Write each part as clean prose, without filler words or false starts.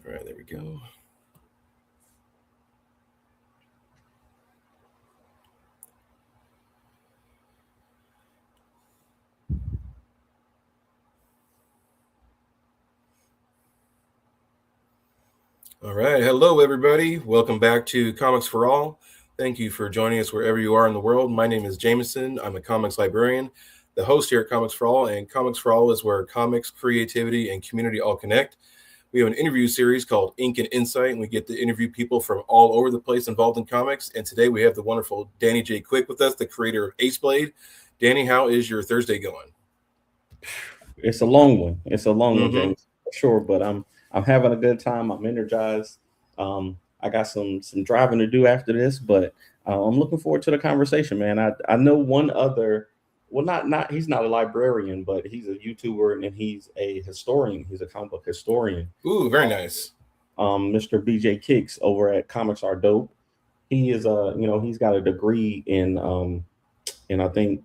All right, there we go. All right. Hello, everybody. Welcome back to Comix4All. Thank you for joining us wherever you are in the world. My name is Jameson. I'm a comics librarian, the host here at Comix4All. And Comix4All is where comics, creativity, and community all connect. We have an interview series called Ink and Insight, and we get to interview people from all over the place involved in comics. And today we have the wonderful Danny J. Quick with us, the creator of Aceblade. Danny, how is your Thursday going? It's a long one. It's a long one, Mm-hmm. James. For sure, but I'm having a good time. I'm energized. I got some driving to do after this, but I'm looking forward to the conversation, man. I know one other. Well, not he's not a librarian, but he's a YouTuber and he's a historian. He's a comic book historian. Ooh, very nice. Mr. BJ Kicks over at Comics Are Dope. He is he's got a degree in I think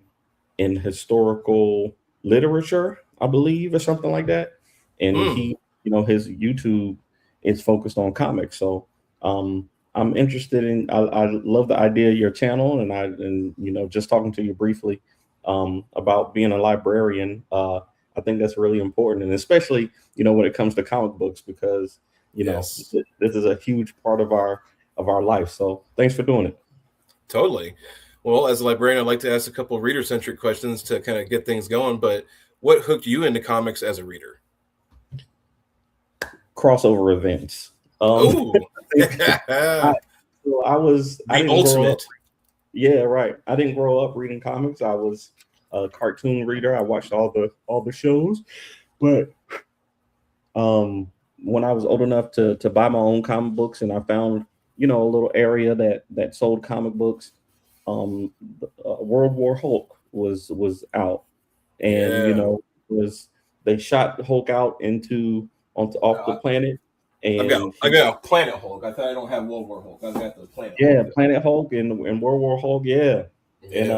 in historical literature, I believe, or something like that. And Hmm. his YouTube is focused on comics. So I'm interested in. I love the idea of your channel, and just talking to you briefly about being a librarian. I think that's really important, and especially when it comes to comic books, because Yes, this is a huge part of our life. So thanks for doing it. totally. Well, as a librarian, I'd like to ask a couple reader-centric questions to kind of get things going. But what hooked you into comics as a reader? Crossover events. Oh, I, the I didn't grow up. ultimate. Yeah, right. I didn't grow up reading comics. I was a cartoon reader. I watched all the shows, but when I was old enough to buy my own comic books, and I found a little area that sold comic books, um, World War Hulk was out, and Yeah, was they shot Hulk out into onto off the Uh, planet, I've got and I got Planet Hulk. I thought I don't have World War Hulk. I've got the Planet Hulk. yeah, Planet Hulk and World War Hulk, yeah, and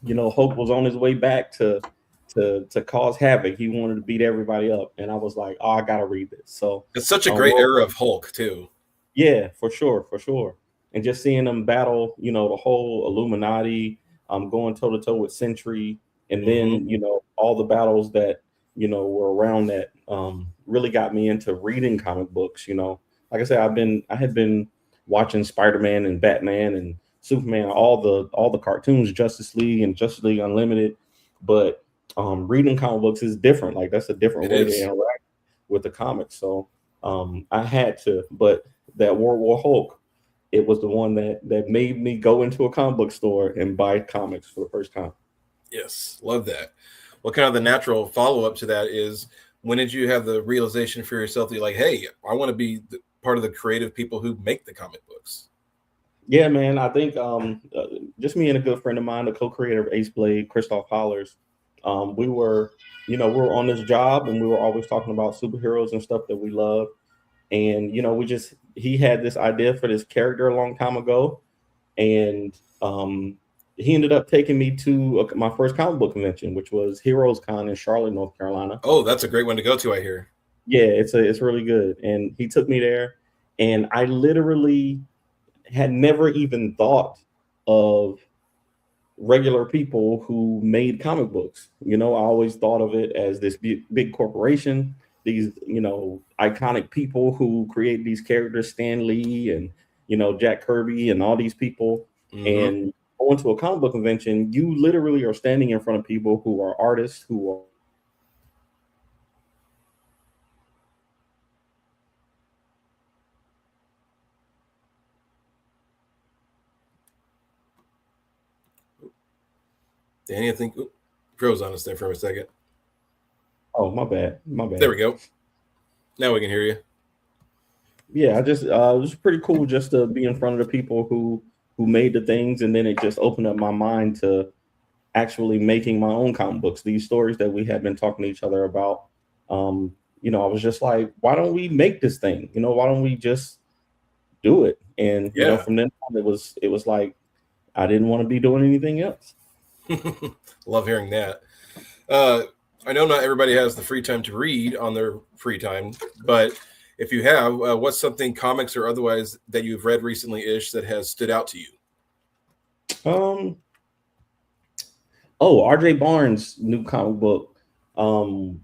Yeah, Hulk was on his way back to cause havoc. He wanted to beat everybody up, and I was like, oh, I gotta read this. So, it's such a great World era War, of Hulk too. yeah, for sure, for sure, and just seeing them battle, the whole Illuminati, going toe to toe with Sentry, and Hmm. then all the battles that were around that really got me into reading comic books. Like I said, I had been watching Spider Man and Batman and Superman, all the cartoons, Justice League and Justice League Unlimited, but reading comic books is different. Like that's a different It way to is. interact with the comics. So I had to, but that World War Hulk, it was the one that made me go into a comic book store and buy comics for the first time. Yes, love that. Well, kind of the natural follow up to that is when did you have the realization for yourself that you're like, hey, I want to be part of the creative people who make the comic books? Yeah, man. I think just me and a good friend of mine, the co-creator of Ace Blade, Christoph Hollers, we were, we were on this job and we were always talking about superheroes and stuff that we love. And he had this idea for this character a long time ago, and he ended up taking me to my first comic book convention, which was Heroes Con in Charlotte, North Carolina. Oh, that's a great one to go to, I hear. Yeah, it's really good, and he took me there, and I literally had never even thought of regular people who made comic books. I always thought of it as this big corporation, these, iconic people who create these characters, Stan Lee and, Jack Kirby and all these people. Hmm. And going to a comic book convention, you literally are standing in front of people who are artists, who are Danny, I think froze on us there for a second. oh, my bad, my There bad. we go. Now we can hear you. Yeah, I just it was pretty cool just to be in front of the people who made the things, and then it just opened up my mind to actually making my own comic books. These stories that we had been talking to each other about. I was just like, why don't we make this thing? Why don't we just do it? And Yeah. from then on, it was like I didn't want to be doing anything else. Love hearing that. Uh, I know not everybody has the free time to read on their free time, but If you have, what's something comics or otherwise that you've read recently-ish that has stood out to you? Um, oh, R.J. Barnes' new comic book, um,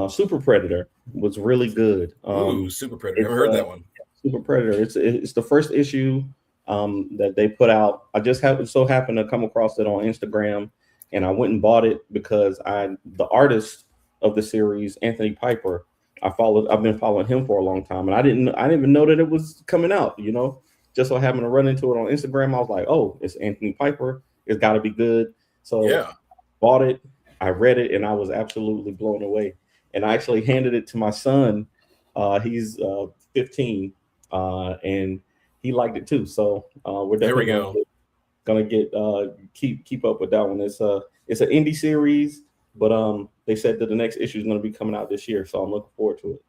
Super Predator, was really good. Ooh, Super Predator. I It's haven't heard that one. Super Predator. It's the first issue that they put out. I just happened to come across it on Instagram, and I went and bought it because the artist of the series, Anthony Piper, I've been following him for a long time, and I didn't even know that it was coming out. Just so happened to run into it on Instagram. I was like, oh, it's Anthony Piper. It's got to be good. So Yeah. bought it. I read it, and I was absolutely blown away. And I actually handed it to my son. He's 15, and he liked it too. So we're There we definitely go. gonna get keep up with that one. It's an indie series, but they said that the next issue is gonna be coming out this year. So I'm looking forward to it.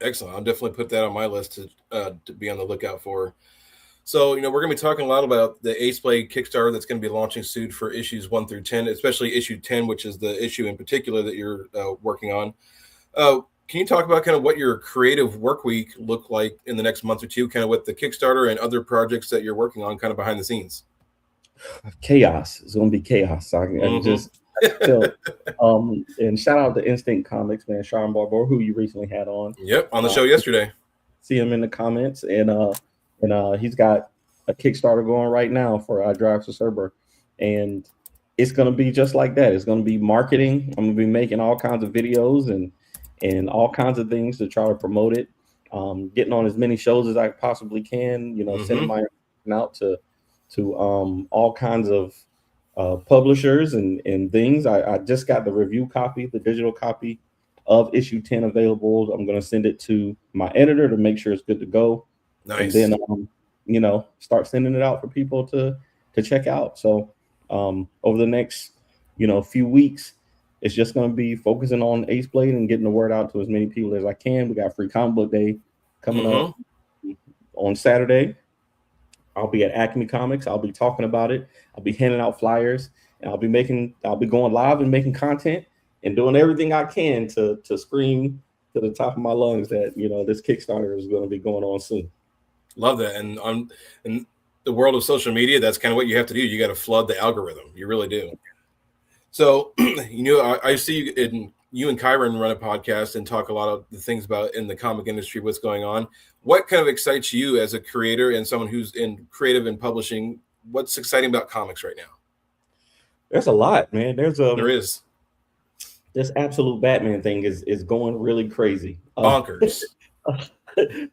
Excellent. I'll definitely put that on my list to be on the lookout for. So, we're going to be talking a lot about the Aceblade Kickstarter that's going to be launching soon for issues 1 through 10, especially issue 10, which is the issue in particular that you're working on. Can you talk about kind of what your creative work week looked like in the next month or two, kind of with the Kickstarter and other projects that you're working on kind of behind the scenes? Chaos. It's gonna be chaos. I just tell. And shout out to Instinct Comics, man, Sharon Barbour, who you recently had on. Yep, on the show yesterday. See him in the comments, and he's got a Kickstarter going right now for Drive to Cerber, and it's gonna be just like that. It's gonna be marketing. I'm gonna be making all kinds of videos and all kinds of things to try to promote it. Getting on as many shows as I possibly can. Sending my out to all kinds of publishers and things. I just got the review copy, the digital copy of issue 10 available. I'm going to send it to my editor to make sure it's good to go. Nice. And then, start sending it out for people to check out. So over the next, few weeks, it's just going to be focusing on Aceblade and getting the word out to as many people as I can. We got Free Comic Book Day coming up on Saturday. I'll be at Acme Comics. I'll be talking about it. I'll be handing out flyers, and I'll be going live and making content and doing everything I can to scream to the top of my lungs that this Kickstarter is going to be going on soon. Love that. And in the world of social media, that's kind of what you have to do. You got to flood the algorithm. You really do. So, I see you and Kyron run a podcast and talk a lot of the things about in the comic industry, what's going on. What kind of excites you as a creator and someone who's in creative and publishing? What's exciting about comics right now? There's a lot, man. There is. This Absolute Batman thing is going really crazy. Bonkers.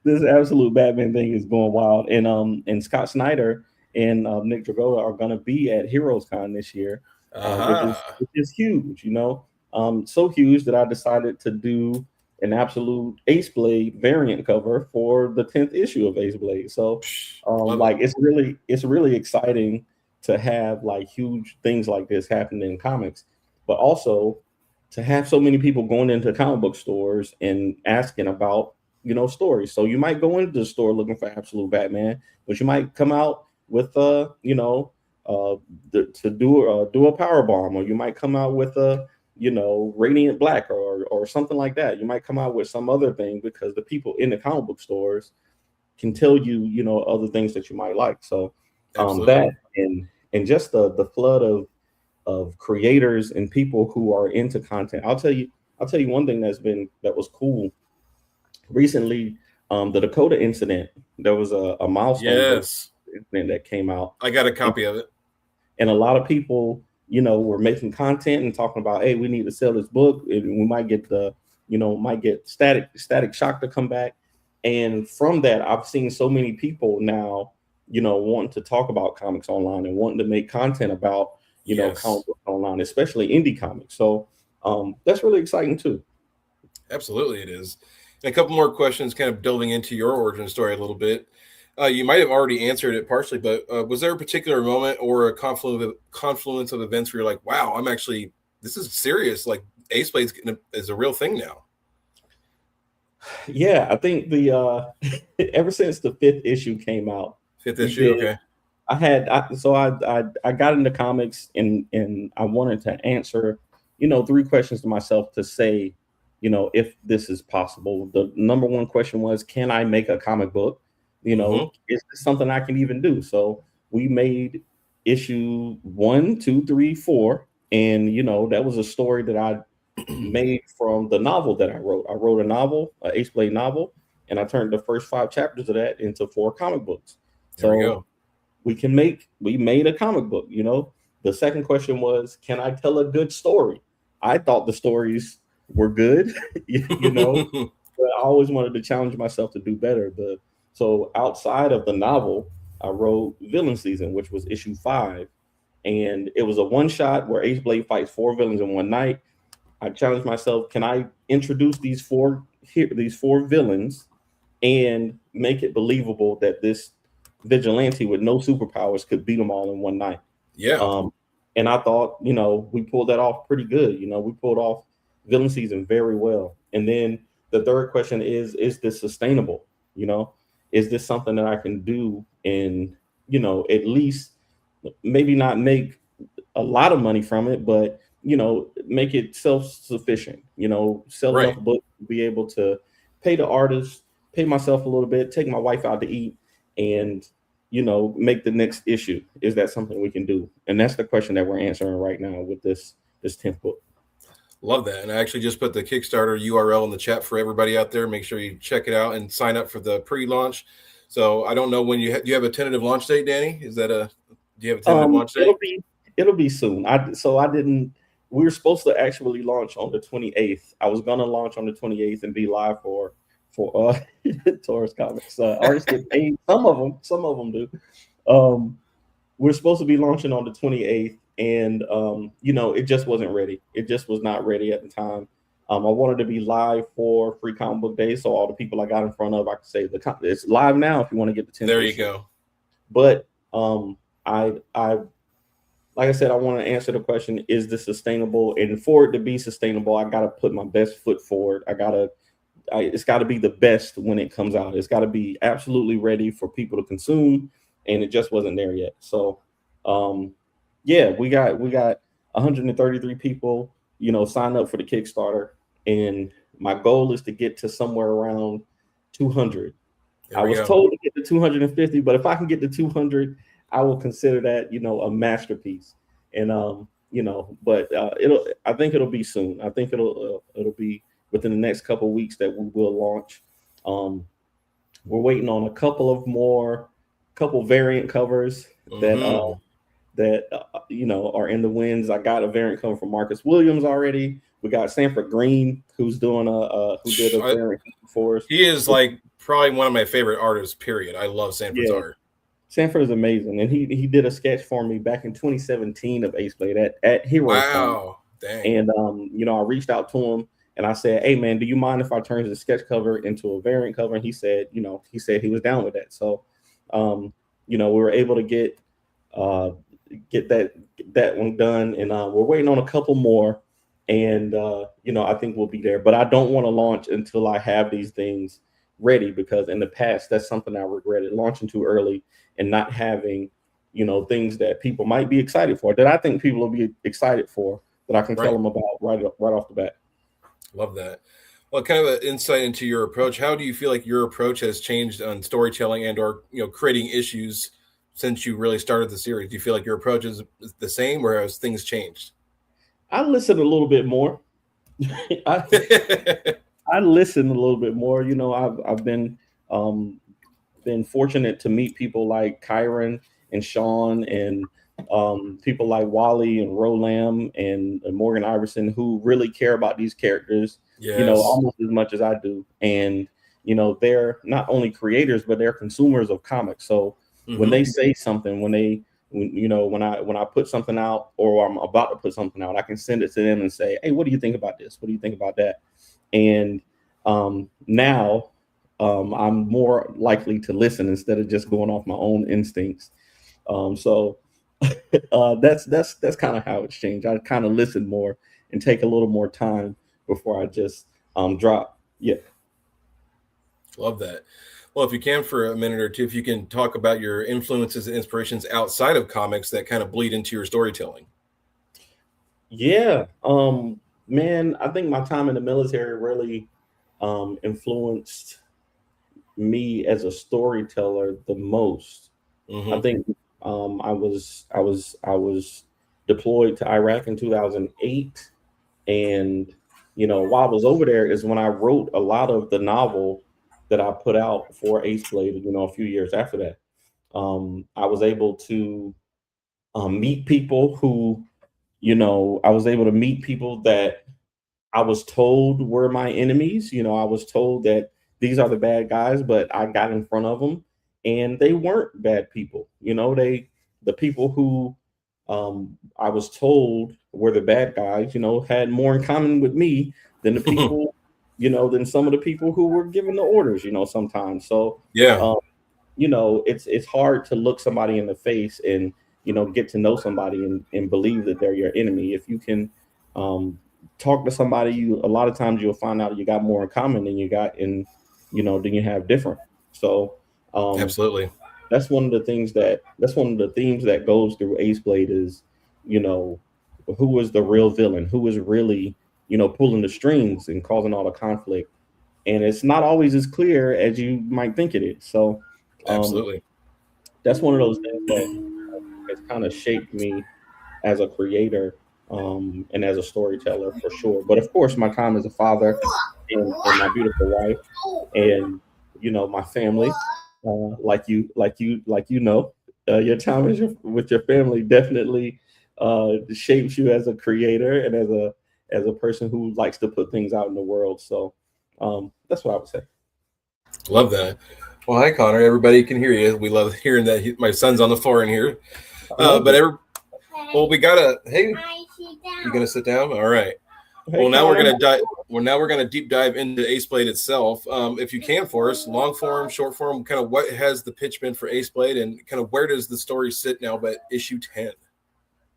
This Absolute Batman thing is going wild. And Scott Snyder and Nick Dragotta are going to be at Heroes Con this year, which is huge, so huge that I decided to do an Absolute Aceblade variant cover for the 10th issue of Aceblade. So it's really exciting to have like huge things like this happening in comics, but also to have so many people going into comic book stores and asking about stories. So you might go into the store looking for Absolute Batman, but you might come out with to do a power bomb, or you might come out with a Radiant Black or something like that. You might come out with some other thing because the people in the comic book stores can tell you other things that you might like. So that and just the flood of creators and people who are into content. I'll tell you one thing that was cool recently. The Dakota incident, there was a milestone incident that came out. I got a copy of it, and a lot of people were making content and talking about, hey, we need to sell this book, and we might get Static Shock to come back. And from that, I've seen so many people now wanting to talk about comics online and wanting to make content about comic books online, especially indie comics. So that's really exciting too. Absolutely, it is. And a couple more questions, kind of delving into your origin story a little bit. You might have already answered it partially, but was there a particular moment or a confluence of events where you're like, wow, this is serious. Like Aceblade is a real thing now. Yeah, I think the ever since the 5th issue came out. 5th issue, okay. I got into comics and I wanted to answer, 3 questions to myself to say, if this is possible. The number one question was, can I make a comic book? Is this something I can even do? So we made issue 1, 2, 3, 4, and that was a story that I made from the novel that I wrote. I wrote a novel, an Aceblade novel, and I turned the first 5 chapters of that into 4 comic books. There we So go. we made a comic book. The second question was, can I tell a good story? I thought the stories were good, but I always wanted to challenge myself to do better. So outside of the novel, I wrote Villain Season, which was issue 5, and it was a one shot where Aceblade fights 4 villains in one night. I challenged myself: can I introduce these four villains and make it believable that this vigilante with no superpowers could beat them all in one night? Yeah. And I thought, we pulled that off pretty good. We pulled off Villain Season very well. And then the third question is this sustainable? Is this something that I can do and, at least maybe not make a lot of money from it, but, make it self-sufficient, sell Right. enough books to be able to pay the artist, pay myself a little bit, take my wife out to eat, and make the next issue. Is that something we can do? And that's the question that we're answering right now with this 10th book. Love that. And I actually just put the Kickstarter URL in the chat for everybody out there. Make sure you check it out and sign up for the pre-launch. So I don't know when do you have a tentative launch date, Danny? Do you have a tentative launch date? It'll be soon. We were supposed to actually launch on the 28th. I was going to launch on the 28th and be live for Taurus Comics. Artists get paid. Some of them do. We're supposed to be launching on the 28th, and it just wasn't ready. It just was not ready at the time. I wanted to be live for Free Comic Book Day, so all the people I got in front of, I could say it's live now if you want to get the 10th. There you go. But I like I said, I want to answer the question: is this sustainable? And for it to be sustainable, I got to put my best foot forward. It's got to be the best when it comes out. It's got to be absolutely ready for people to consume, and it just wasn't there yet. So, we got 133 people, sign up for the Kickstarter, and my goal is to get to somewhere around 200. I was told to get to 250, but if I can get to 200, I will consider that, a masterpiece. And I think it'll be soon. I think it'll be within the next couple of weeks that we will launch. We're waiting on a couple variant covers that are in the winds. I got a variant cover from Marcus Williams already. We got Sanford Green, who's doing who did a variant for us. He is like probably one of my favorite artists, period. I love Sanford's art. Sanford is amazing, and he did a sketch for me back in 2017 of Aceblade at Heroes. Wow, dang. And I reached out to him and I said, "Hey man, do you mind if I turn the sketch cover into a variant cover?" And he said he was down with that. So, we were able to get that one done, and we're waiting on a couple more, and I think we'll be there. But I don't want to launch until I have these things ready, because in the past that's something I regretted, launching too early and not having things that people might be excited for, that I think people will be excited for, that I can tell them about right off the bat. Love that. Well, kind of an insight into your approach. How do you feel like your approach has changed on storytelling and or creating issues since you really started the series? Do you feel like your approach is the same, or has things changed? I listen a little bit more. I listen a little bit more. I've been fortunate to meet people like Kyron and Sean, and people like Wally and Rolam and Morgan Iverson, who really care about these characters, almost as much as I do. And they're not only creators, but they're consumers of comics. So when they say something, when I put something out, or I'm about to put something out, I can send it to them and say, "Hey, what do you think about this? What do you think about that?" And now I'm more likely to listen instead of just going off my own instincts. So that's kind of how it's changed. I kind of listen more and take a little more time before I just drop. Yeah. Love that. Well, if you can, for a minute or two, if you can talk about your influences and inspirations outside of comics that kind of bleed into your storytelling. Yeah. Man, I think my time in the military really influenced me as a storyteller the most. I Hmm. think I was deployed to Iraq in 2008, and while I was over there is when I wrote a lot of the novel that I put out for Ace Blade. A few years after that, I was able to meet people who, I was able to meet people that I was told were my enemies. I was told that these are the bad guys, but I got in front of them and they weren't bad people. The people who I was told were the bad guys, had more in common with me than the people, than some of the people who were giving the orders, sometimes. So, Yeah, um, it's hard to look somebody in the face and get to know somebody and believe that they're your enemy. If you can um, talk to somebody, you a lot of times you'll find out you got more in common than you got in than you have different. So um, absolutely. that's one of the themes that goes through Ace Blade is you know who is the real villain, who is really pulling the strings and causing all the conflict, and it's not always as clear as you might think it is. So um, Absolutely. that's one of those things that has kind of shaped me as a creator and as a storyteller for sure. But of course, my time as a father and my beautiful wife and my family, your time with your family definitely shapes you as a creator and as a person who likes to put things out in the world. So that's what I would say. Love that. Well, hi, Connor. Everybody can hear you. We love hearing that my son's on the floor in here. I love But it. well, we gotta. Hey, you gonna sit down? All right. Hey, Well, now we're Connor. gonna dive. Well, now we're gonna deep dive into Ace Blade itself. If you can, for us, long form, short form, kind of what has the pitch been for Ace Blade, and kind of where does the story sit now? But issue 10.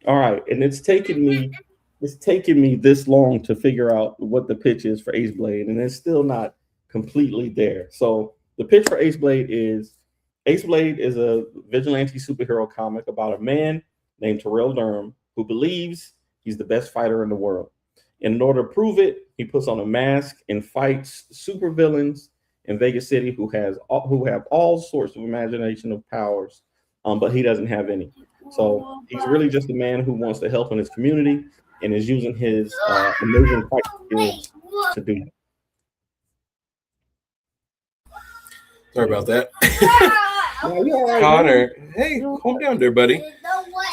All right, and it's taken me this long to figure out what the pitch is for Ace Blade, and it's still not completely there. So the pitch for Ace Blade is a vigilante superhero comic about a man named Terrell Durham who believes he's the best fighter in the world. And in order to prove it, he puts on a mask and fights supervillains in Vegas City who have all sorts of imagination of powers, but he doesn't have any. So he's really just a man who wants to help in his community and is using his amazing fight skills to do that. Sorry Yeah. about that. No, you're all right, man. Connor, hey, You're all calm right. down there, buddy.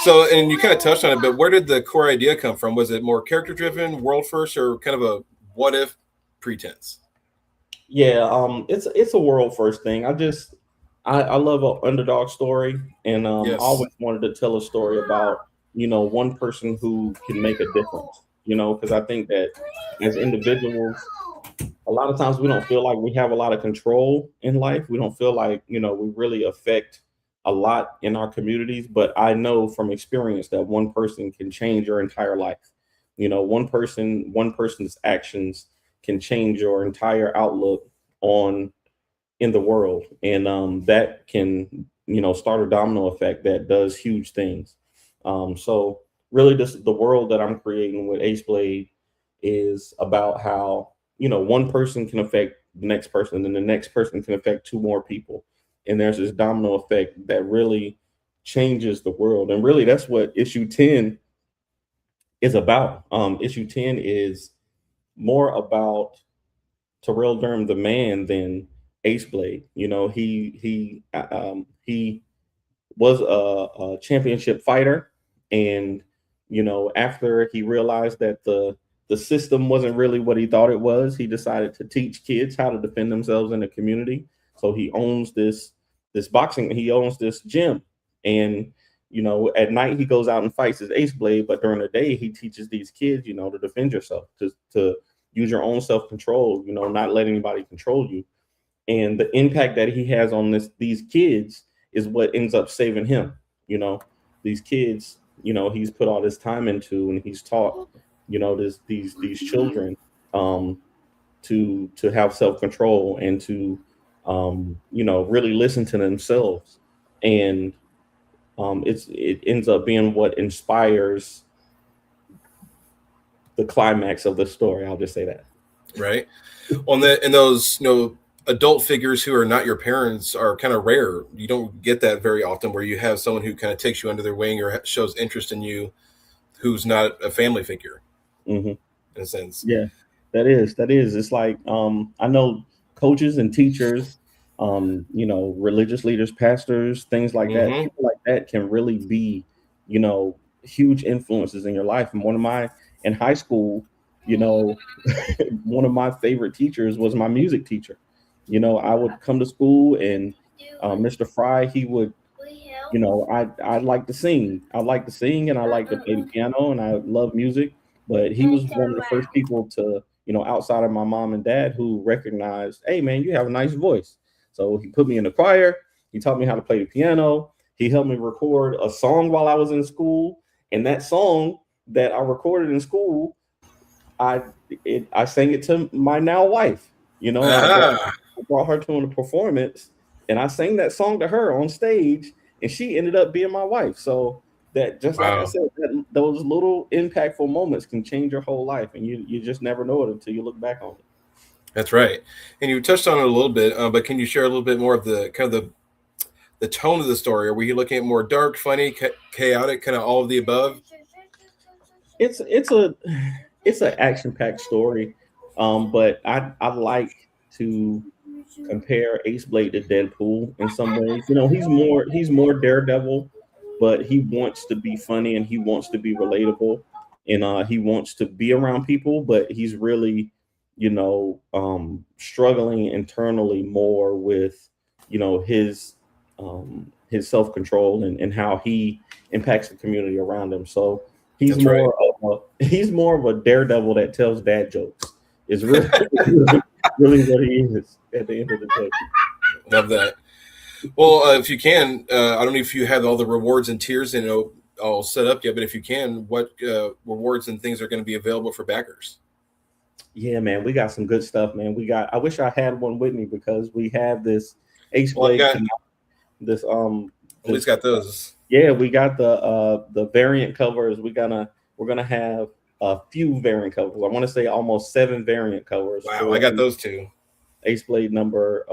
So, and you kind of touched on it, but where did the core idea come from? Was it more character driven, world first, or kind of a what if pretense? Yeah, it's a world first thing. I love an underdog story, and I Yes, always wanted to tell a story about one person who can make a difference. Because I think that as individuals, a lot of times we don't feel like we have a lot of control in life. We don't feel like, we really affect a lot in our communities. But I know from experience that one person can change your entire life. One person's actions can change your entire outlook on in the world. And that can, start a domino effect that does huge things. So really the world that I'm creating with Ace Blade is about how one person can affect the next person, and the next person can affect two more people, and there's this domino effect that really changes the world. And really that's what issue 10 is about. Issue 10 is more about Terrell Durham the man than Ace Blade. He was a championship fighter, and after he realized that the system wasn't really what he thought it was, he decided to teach kids how to defend themselves in the community. So he owns he owns this gym, and at night he goes out and fights his Ace Blade, but during the day he teaches these kids to defend yourself, to use your own self control, not let anybody control you. And the impact that he has on these kids is what ends up saving him. These kids, he's put all this time into, and he's taught these children um to have self-control and to really listen to themselves. And it ends up being what inspires the climax of the story. I'll just say that. Right. On the and those adult figures who are not your parents are kind of rare. You don't get that very often, where you have someone who kind of takes you under their wing or shows interest in you, who's not a family figure, Mm-hmm. in a sense. Yeah, that is. It's like I know coaches and teachers, religious leaders, pastors, things like that. Hmm. People like that can really be, huge influences in your life. And one of my in high school, you know, one of my favorite teachers was my music teacher. I would come to school and Mr. Fry, he would, I like to sing. I like to sing and I like to play the piano and I love music. But he was one of the first people to, outside of my mom and dad who recognized, hey man, you have a nice voice. So he put me in the choir. He taught me how to play the piano. He helped me record a song while I was in school. And that song that I recorded in school, I sang it to my now wife. Ah, I brought her to a performance, and I sang that song to her on stage, and she ended up being my wife. So that, just like I wow. said, those little impactful moments can change your whole life, and you just never know it until you look back on it. That's right. And you touched on it a little bit, but can you share a little bit more of the kind of the tone of the story? Are we looking at more dark, funny, chaotic, kind of all of the above? It's an action packed story, but I like to compare Ace Blade to Deadpool in some ways. He's more Daredevil, but he wants to be funny and he wants to be relatable, and he wants to be around people, but he's really, struggling internally more with, his self control and how he impacts the community around him. So he's That's right. more of a Daredevil that tells dad jokes. Is really really what he is at the end of the day. Love that. Well, if you can, I don't know if you have all the rewards and tiers all set up yet, but if you can, what rewards and things are going to be available for backers? Yeah, man, we got some good stuff, man. I wish I had one with me because we have this Ace Well, I've Blade, got at this least this got those. yeah, we got the variant covers. We're gonna have a few variant covers. I want to say almost 7 variant covers Wow, I for got those too. Ace Blade number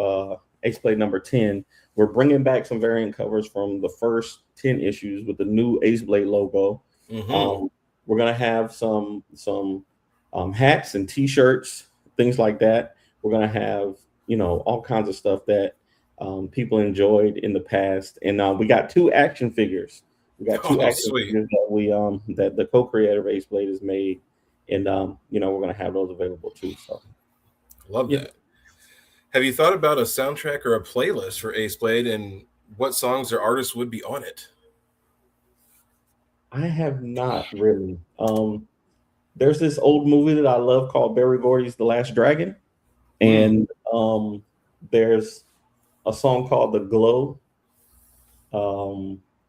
10. We're bringing back some variant covers from the first 10 issues with the new Ace Blade logo. Hmm. We're gonna have some hats and T-shirts, things like that. We're gonna have all kinds of stuff that people enjoyed in the past, and we got 2 action figures. We got 2 Oh, action sweet. figures that the co-creator of Ace Blade has made, and we're gonna have those available too. So Love yeah, that. Have you thought about a soundtrack or a playlist for Ace Blade and what songs or artists would be on it? I have not really. There's this old movie that I love called Barry Gordy's The Last Dragon, Mm. and there's a song called The Glow,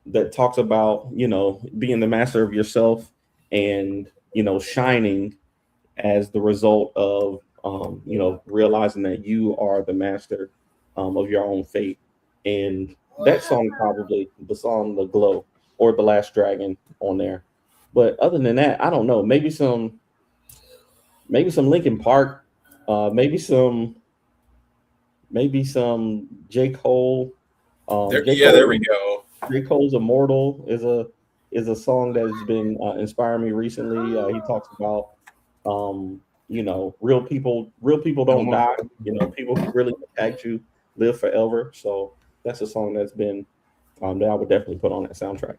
that talks about being the master of yourself and shining as the result of realizing that you are the master of your own fate. And that song, probably the song The Glow or The Last Dragon, on there. But other than that, I don't know. Maybe some Linkin Park, maybe some J. Cole. There, J. yeah, there Cole we go. J. Cole's "Immortal" is a song that's been inspiring me recently. He talks about real people don't die. People who really impact you live forever. So that's a song that's been that I would definitely put on that soundtrack.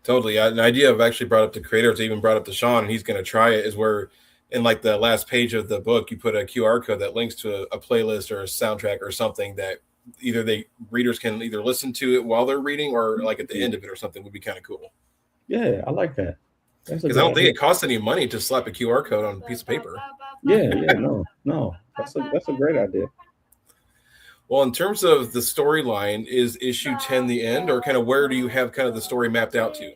Totally. An idea I've actually brought up to creators, even brought up to Sean, and he's going to try it, is where in like the last page of the book, you put a QR code that links to a playlist or a soundtrack or something that either they readers can either listen to it while they're reading or like at the end of it or something would be kind of cool. Yeah, I like that. That's a Because I good don't think idea. it costs any money to slap a QR code on a piece of paper. Yeah, yeah, no, no, that's a great idea. Well, in terms of the storyline, is issue 10 the end, or kind of where do you have kind of the story mapped out to?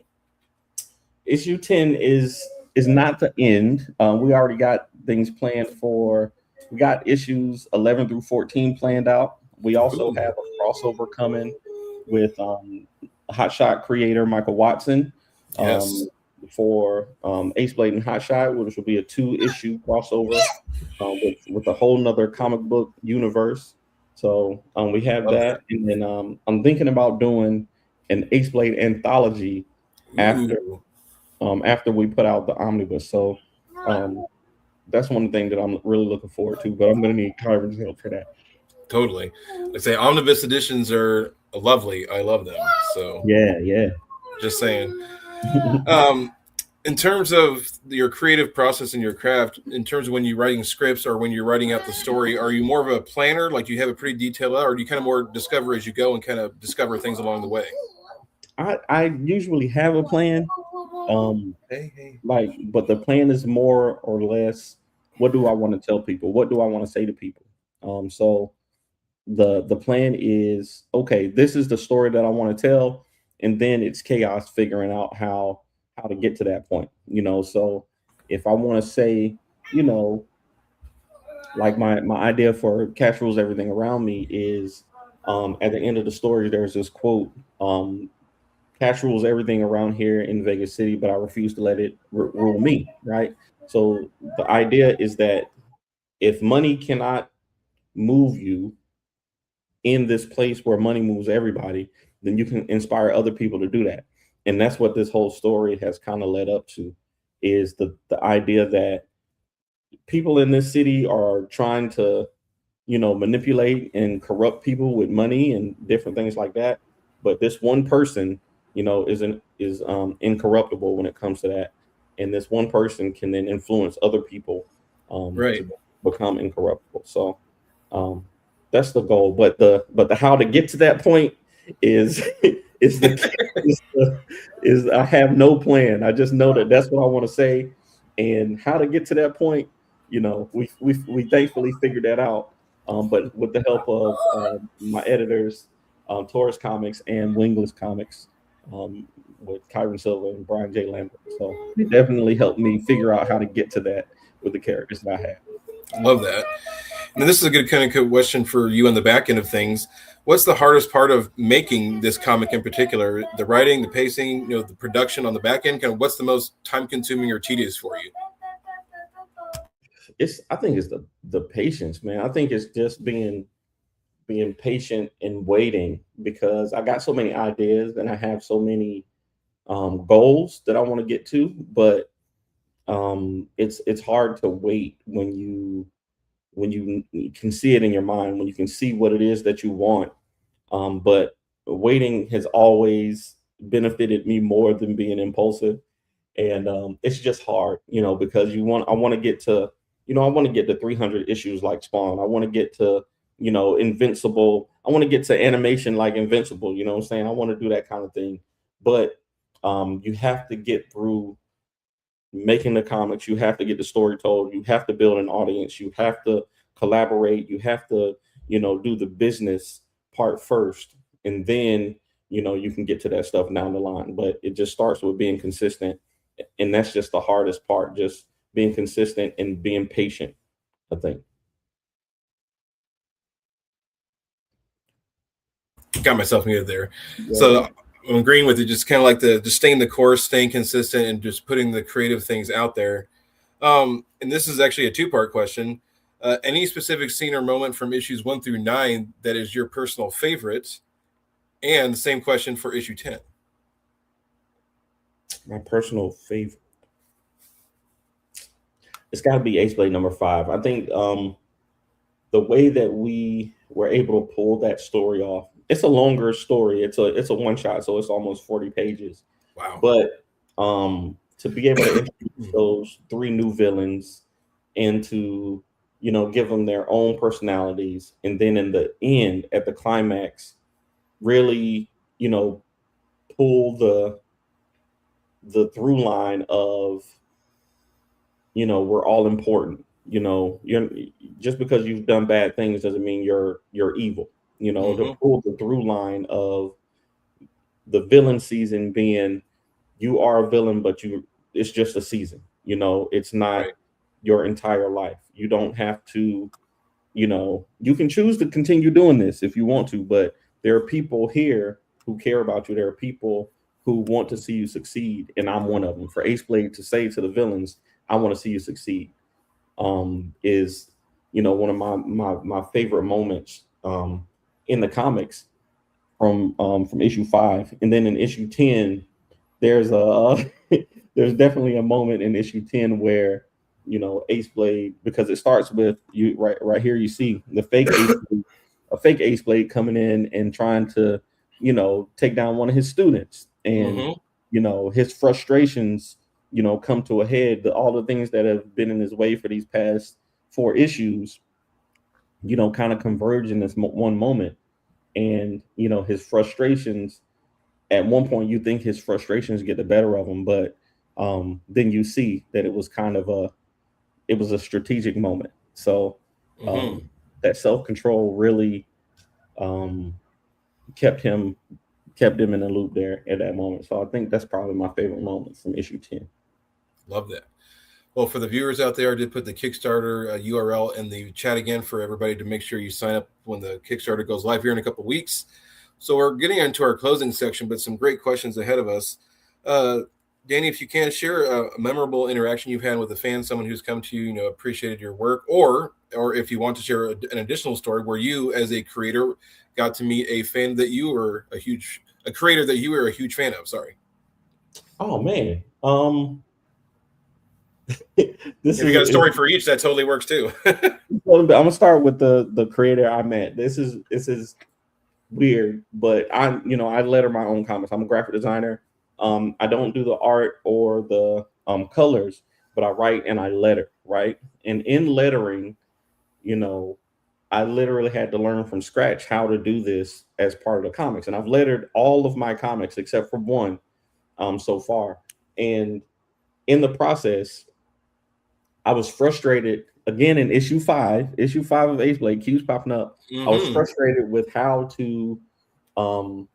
Issue 10 is not the end. We already got things planned for. We got issues 11 through 14 planned out. We also Ooh, have a crossover coming with Hotshot creator Michael Watson. yes. for Aceblade and Hotshot, which will be a 2-issue crossover with a whole nother comic book universe. So we have that, and then I'm thinking about doing an Aceblade anthology after Ooh. after we put out the omnibus. So that's one thing that I'm really looking forward to. But I'm going to need Kyron's help for that. Totally. I say omnibus editions are lovely. I love them. So yeah. just saying. In terms of your creative process and your craft, in terms of when you're writing scripts or when you're writing out the story, are you more of a planner, like you have a pretty detailed out, or do you kind of more discover as you go and kind of discover things along the way? I usually have a plan. Hey. But the plan is more or less, what do I want to tell people? What do I want to say to people? So the plan is, okay, this is the story that I want to tell, and then it's chaos figuring out how to get to that point. So if I want to say, like my idea for Cash Rules Everything Around Me is, at the end of the story there's this quote, cash rules everything around here in Vegas City, but I refuse to let it rule me, right? So the idea is that if money cannot move you in this place where money moves everybody, then you can inspire other people to do that. And that's what this whole story has kind of led up to, is the idea that people in this city are trying to, manipulate and corrupt people with money and different things like that. But this one person, is incorruptible when it comes to that. And this one person can then influence other people Right. to become incorruptible. So that's the goal. But the how to get to that point is is I have no plan. I just know that that's what I want to say, and how to get to that point. We thankfully figured that out. But with the help of my editors, Taurus Comics and Wingless Comics, with Kyron Silva and Brian J. Lambert. So they definitely helped me figure out how to get to that with the characters that I have. Love that. And this is a good kind of question for you on the back end of things. What's the hardest part of making this comic in particular? The writing, the pacing, the production on the back end. Kind of what's the most time consuming or tedious for you? I think it's the patience, man. I think it's just being patient and waiting, because I got so many ideas and I have so many goals that I want to get to, but it's hard to wait when you can see it in your mind, when you can see what it is that you want. But waiting has always benefited me more than being impulsive, and it's just hard, because I want to get to, I want to get to 300 issues like Spawn. I want to get to, Invincible. I want to get to animation like Invincible. You know what I'm saying? I want to do that kind of thing, but you have to get through making the comics. You have to get the story told. You have to build an audience. You have to collaborate. You have to, do the business part first, and then you can get to that stuff down the line. But it just starts with being consistent, and that's just the hardest part. Just being consistent and being patient, I think. Got myself muted there. Yeah. So I'm agreeing with you. Just kind of like just staying the course, staying consistent, and just putting the creative things out there. And this is actually a 2-part question. Any specific scene or moment from issues 1 through 9 that is your personal favorite? And the same question for issue 10. My personal favorite, it's got to be Aceblade number 5. I think the way that we were able to pull that story off. It's a longer story. It's a one shot, so it's almost 40 pages. Wow! But to be able to introduce those 3 new villains and to give them their own personalities, and then in the end, at the climax, really pull the through line of we're all important. You're just because you've done bad things doesn't mean you're evil. To pull the through line of the villain season being, you are a villain, but it's just a season. It's not your entire life. You don't have to, you can choose to continue doing this if you want to, but there are people here who care about you. There are people who want to see you succeed, and I'm one of them. For Aceblade to say to the villains, "I want to see you succeed," is one of my favorite moments in the comics from issue 5, and then in issue 10, there's a there's definitely a moment in issue 10 where Aceblade, because it starts with you right here. You see the fake Aceblade, a fake Aceblade coming in and trying to take down one of his students, and Mm-hmm. his frustrations come to a head. All the things that have been in his way for these past 4 issues kind of converge in this one moment, and his frustrations, at one point you think his frustrations get the better of him, but then you see that it was a strategic moment. So Mm-hmm. that self-control really um, kept him in the loop there at that moment. So I think that's probably my favorite moment from issue 10. Love that. Well, for the viewers out there, I did put the Kickstarter URL in the chat again for everybody to make sure you sign up when the Kickstarter goes live here in a couple of weeks. So we're getting into our closing section, but some great questions ahead of us. Danny, if you can share a memorable interaction you've had with a fan, someone who's come to you, appreciated your work, or if you want to share an additional story where you, as a creator, got to meet a fan that you were a creator that you were a huge fan of. Sorry. Oh man, this If you got a is story for each, that totally works too. I'm gonna start with the creator I met. This is weird, but I letter my own comics. I'm a graphic designer. I don't do the art or the colors, but I write and I letter, right? And in lettering, you know, I literally had to learn from scratch how to do this as part of the comics. And I've lettered all of my comics except for one so far. And in the process, I was frustrated again in issue five of Aceblade keeps popping up. I was Mm-hmm. frustrated with um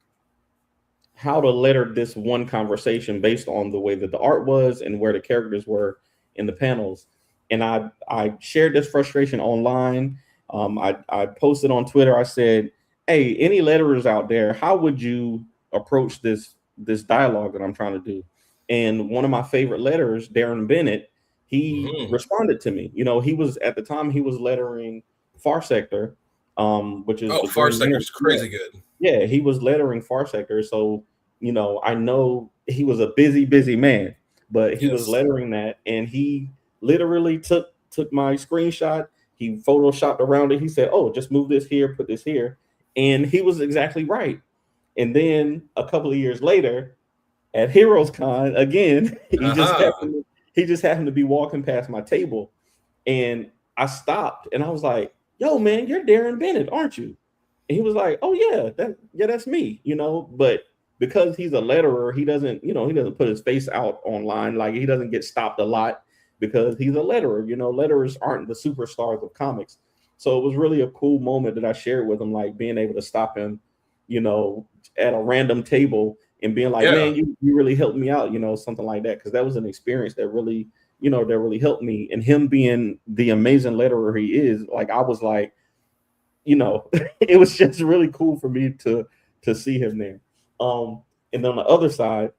how to letter this one conversation based on the way that the art was and where the characters were in the panels. And I shared this frustration online. I posted on Twitter. I said, "Hey, any letterers out there, how would you approach this dialogue that I'm trying to do?" And one of my favorite letterers, Darren Bennett, he Mm-hmm. responded to me. He was at the time he was lettering Far Sector, which is Oh, the Far Green Lantern. Sector's crazy good. Yeah, he was lettering Far Sector. So, I know he was a busy man, but he was Yes. lettering that, and he literally took my screenshot, he photoshopped around it, he said, "Oh, just move this here, put this here." And he was exactly right. And then a couple of years later, at Heroes Con, again, Aha. he just happened to be walking past my table, and I stopped and I was like, "Yo, man, you're Darren Bennett, aren't you?" And he was like, "Oh yeah, that's me." But because he's a letterer, he doesn't put his face out online. Like, he doesn't get stopped a lot because he's a letterer. Letterers aren't the superstars of comics. So it was really a cool moment that I shared with him, like being able to stop him, you know, at a random table and being like, Yeah. "Man, you really helped me out," something like that. Because that was an experience that really, that really helped me. And him being the amazing letterer he is, like, I was like, it was just really cool for me to see him there. And on the other side,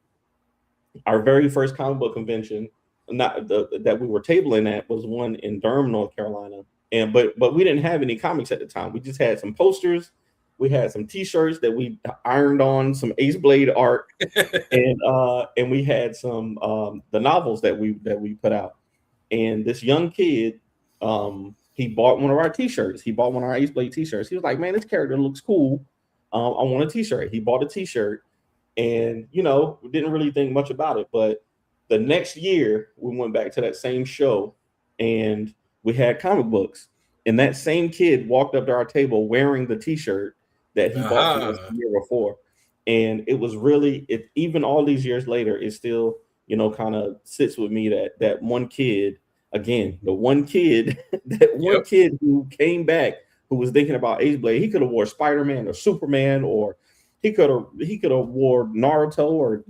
our very first comic book convention, that we were tabling at, was one in Durham, North Carolina. And but we didn't have any comics at the time. We just had some posters, we had some T-shirts that we ironed on, some Ace Blade art, and we had some the novels that we put out. And this young kid, he bought one of our T-shirts. He bought one of our Ace Blade T-shirts. He was like, "Man, this character looks cool. I want a T-shirt." He bought a T-shirt, and we didn't really think much about it. But the next year, we went back to that same show, and we had comic books. And that same kid walked up to our table wearing the T-shirt that he bought from us Aha. the year before. And it was really, even all these years later, it still kind of sits with me that one kid, again, the one kid, that one Yep. kid who came back, who was thinking about Ace Blade. He could have wore Spider-Man or Superman, or he could have wore Naruto, or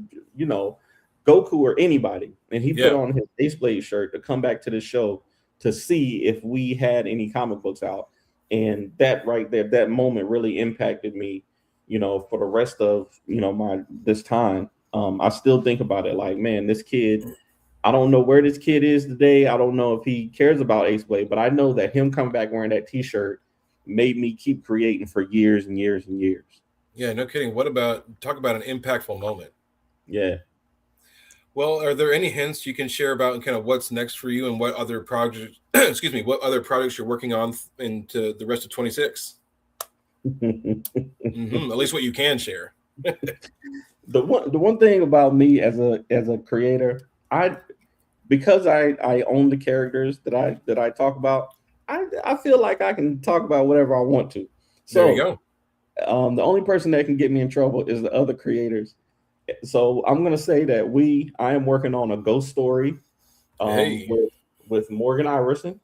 Goku, or anybody. And he put Yeah. on his Ace Blade shirt to come back to the show to see if we had any comic books out. And that right there, that moment really impacted me, for the rest of my this time. I still think about it like, man, this kid, I don't know where this kid is today. I don't know if he cares about Aceblade, but I know that him coming back wearing that T-shirt made me keep creating for years and years and years. Yeah, no kidding. Talk about an impactful moment. Yeah. Well, are there any hints you can share about kind of what's next for you and what other projects, excuse me, what other projects you're working on into the rest of 26? At least what you can share. The one thing about me as a creator, because I own the characters that I talk about, I feel like I can talk about whatever I want to. So there you go. The only person that can get me in trouble is the other creators. So I'm gonna say that I am working on a ghost story with Morgan Iverson.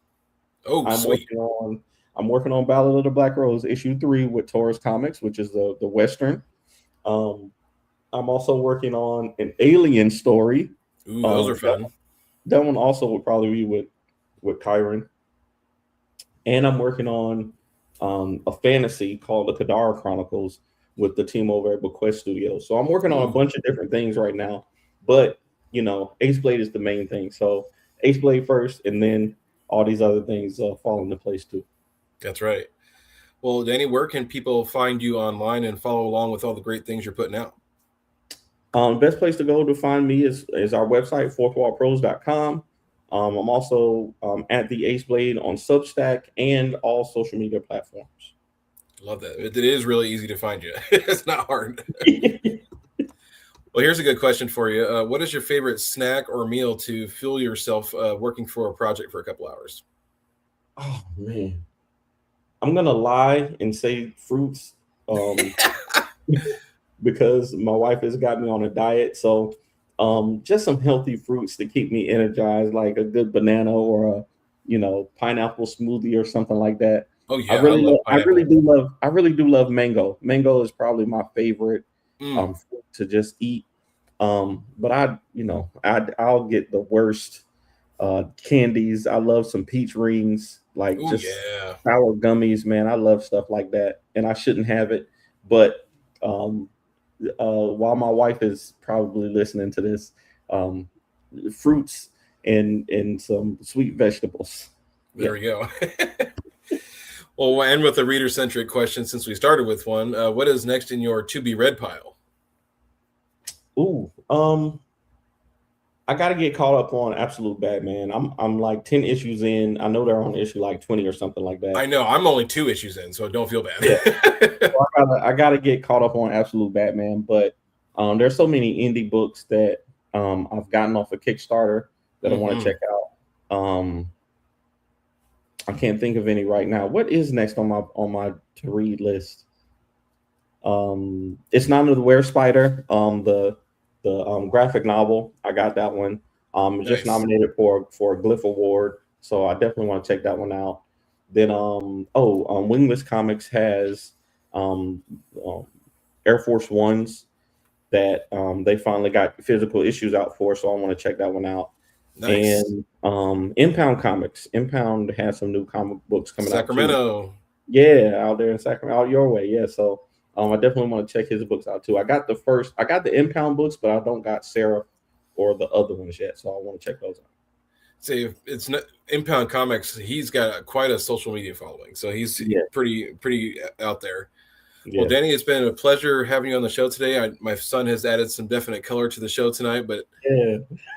Oh, sweet. I'm working on Ballad of the Black Rose issue 3 with Taurus Comics, which is the Western. I'm also working on an Alien story. Ooh, those are fun. That one also would probably be with Kyron. And I'm working on a fantasy called the Kadara Chronicles with the team over at Bequest Studios. So I'm working on a bunch of different things right now. But, Aceblade is the main thing. So Aceblade first, and then all these other things fall into place too. That's right. Well, Danny, where can people find you online and follow along with all the great things you're putting out? Best place to go to find me is our website, 4thwallpros.com. I'm also at the Aceblade on Substack and all social media platforms. Love that. It is really easy to find you. It's not hard. Well, here's a good question for you. What is your favorite snack or meal to fuel yourself working for a project for a couple hours? Oh, man. I'm going to lie and say fruits because my wife has got me on a diet. So just some healthy fruits to keep me energized, like a good banana or a pineapple smoothie or something like that. Oh yeah, I really do love mango. Mango is probably my favorite fruit to just eat. But I'll get the worst candies. I love some peach rings, like sour gummies, man. I love stuff like that, and I shouldn't have it, but while my wife is probably listening to this, fruits and some sweet vegetables. There we go. Well, we'll end with a reader-centric question since we started with one. What is next in your to-be-read pile? Ooh, I got to get caught up on Absolute Batman. I'm like 10 issues in. I know they're on issue like 20 or something like that. I know. I'm only 2 issues in, so don't feel bad. Yeah. So I gotta get caught up on Absolute Batman. But there's so many indie books that I've gotten off of Kickstarter that I want to check out. I can't think of any right now. What is next on my to read list? It's not the Were Spider. The graphic novel. I got that one. Nice. Just nominated for a Glyph Award, so I definitely want to check that one out. Then Wingless Comics has Air Force Ones that they finally got physical issues out for, so I want to check that one out. Nice. And Impound Comics. Impound has some new comic books coming out. Sacramento. Yeah, out there in Sacramento, out your way. Yeah, so I definitely want to check his books out too. I got the Impound books, but I don't got Sarah or the other ones yet, so I want to check those out. See, it's not Impound Comics. He's got quite a social media following, so he's pretty out there. Yeah. Well, Danny, it's been a pleasure having you on the show today. My son has added some definite color to the show tonight, but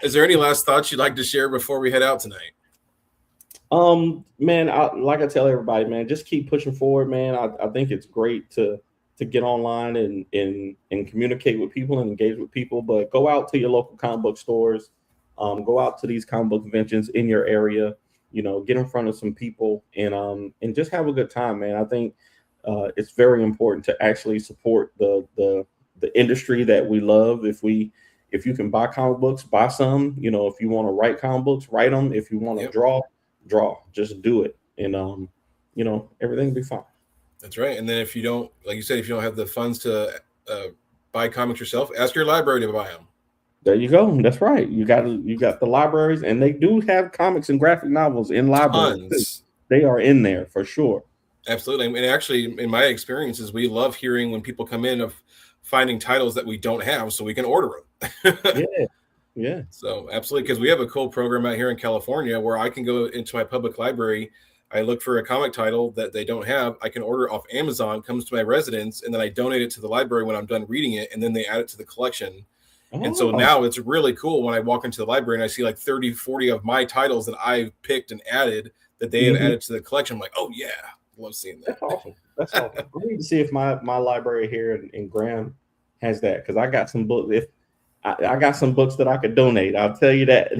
is there any last thoughts you'd like to share before we head out tonight? Man, like I tell everybody, man, just keep pushing forward, man. I think it's great to get online and communicate with people and engage with people, but go out to your local comic book stores, go out to these comic book conventions in your area, get in front of some people and just have a good time, man. I think it's very important to actually support the industry that we love. If you can buy comic books, buy some. If you want to write comic books, write them. If you want to draw, just do it, and everything will be fine. That's right. And then if you don't, like you said, if you don't have the funds to buy comics yourself, ask your library to buy them. There you go. That's right. You got the libraries, and they do have comics and graphic novels in libraries. Tons. They are in there for sure. Absolutely. And actually, in my experiences, we love hearing when people come in of finding titles that we don't have, so we can order them. Yeah, yeah. So absolutely, because we have a cool program out here in California where I can go into my public library. I look for a comic title that they don't have. I can order off Amazon, comes to my residence, and then I donate it to the library when I'm done reading it, and then they add it to the collection. And so Oh, now it's really cool when I walk into the library and I see like 30, 40 of my titles that I've picked and added that they have mhm. added to the collection. I'm like, oh yeah, love seeing That's awesome. That's awesome. I need to see if my library here in Graham has that, because I got some books. If I got some books that I could donate, I'll tell you that.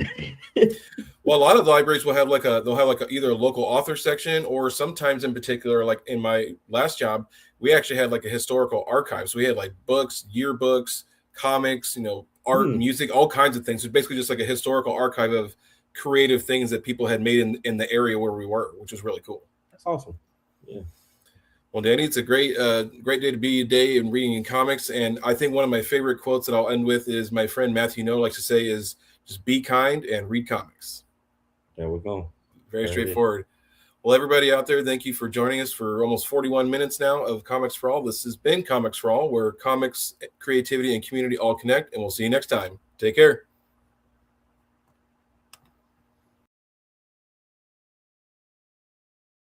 Well, a lot of the libraries will have either a local author section, or sometimes in particular, like in my last job, we actually had like a historical archive. So we had like books, yearbooks, comics, art, Hmm, music, all kinds of things. So basically just like a historical archive of creative things that people had made in the area where we were, which was really cool. that's awesome. Yeah. Well, Danny, it's a great day to be a day and reading in comics. And I think one of my favorite quotes that I'll end with is my friend Matthew No likes to say is just be kind and read comics. There we go. Very There it is. straightforward. Well, everybody out there, thank you for joining us for almost 41 minutes now of Comix4All. This has been Comix4All, where comics, creativity, and community all connect. And we'll see you next time. Take care.